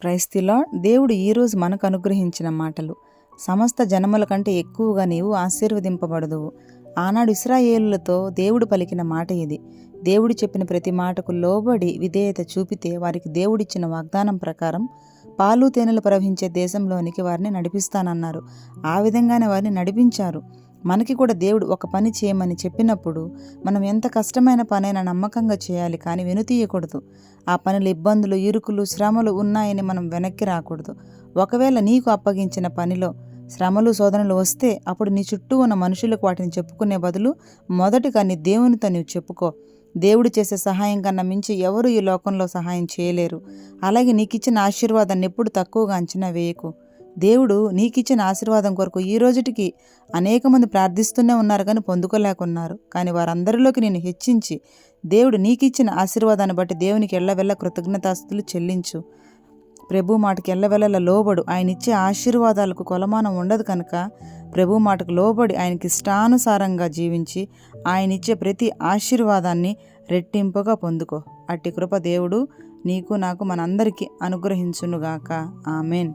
Praise the lord. దేవుడు ఈరోజు మనకు అనుగ్రహించిన మాటలు. సమస్త జనముల కంటే ఎక్కువగా నీవు ఆశీర్వదింపబడదువు. ఆనాడు ఇశ్రాయేలులతో దేవుడు పలికిన మాట ఇది. దేవుడు చెప్పిన ప్రతి మాటకు లోబడి విధేయత చూపితే వారికి దేవుడిచ్చిన వాగ్దానం ప్రకారం పాలు తేనెలు ప్రవహించే దేశంలోనికి వారిని నడిపిస్తానన్నారు. ఆ విధంగానే వారిని నడిపించారు. మనకి కూడా దేవుడు ఒక పని చేయమని చెప్పినప్పుడు మనం ఎంత కష్టమైన పనైనా నమ్మకంగా చేయాలి, కానీ వెనుతీయకూడదు. ఆ పనులు ఇబ్బందులు, ఇరుకులు, శ్రమలు ఉన్నాయని మనం వెనక్కి రాకూడదు. ఒకవేళ నీకు అప్పగించిన పనిలో శ్రమలు, శోధనలు వస్తే అప్పుడు నీ చుట్టూ ఉన్న మనుషులకు వాటిని చెప్పుకునే బదులు మొదటిగా నీ దేవునితో నీవు చెప్పుకో. దేవుడు చేసే సహాయం కన్నా మించి ఎవరు ఈ లోకంలో సహాయం చేయలేరు. అలాగే నీకిచ్చిన ఆశీర్వాదాన్ని ఎప్పుడు తక్కువగా అంచనా వేయకు. దేవుడు నీకిచ్చిన ఆశీర్వాదం కొరకు ఈ రోజుటికి అనేక మంది ప్రార్థిస్తూనే ఉన్నారు, కానీ పొందుకోలేకున్నారు. కానీ వారందరిలోకి నేను హెచ్చించి దేవుడు నీకిచ్చిన ఆశీర్వాదాన్ని బట్టి దేవునికి ఎల్లవెల్ల కృతజ్ఞతాస్తుతులు చెల్లించు. ప్రభు మాటకి ఎల్లవెల్లల లోబడు. ఆయన ఇచ్చే ఆశీర్వాదాలకు కొలమానం ఉండదు కనుక ప్రభు మాటకు లోబడి ఆయనకి ఇష్టానుసారంగా జీవించి ఆయన ఇచ్చే ప్రతి ఆశీర్వాదాన్ని రెట్టింపుగా పొందుకో. అట్టి కృప దేవుడు నీకు, నాకు, మనందరికీ అనుగ్రహించునుగాక. ఆమెన్.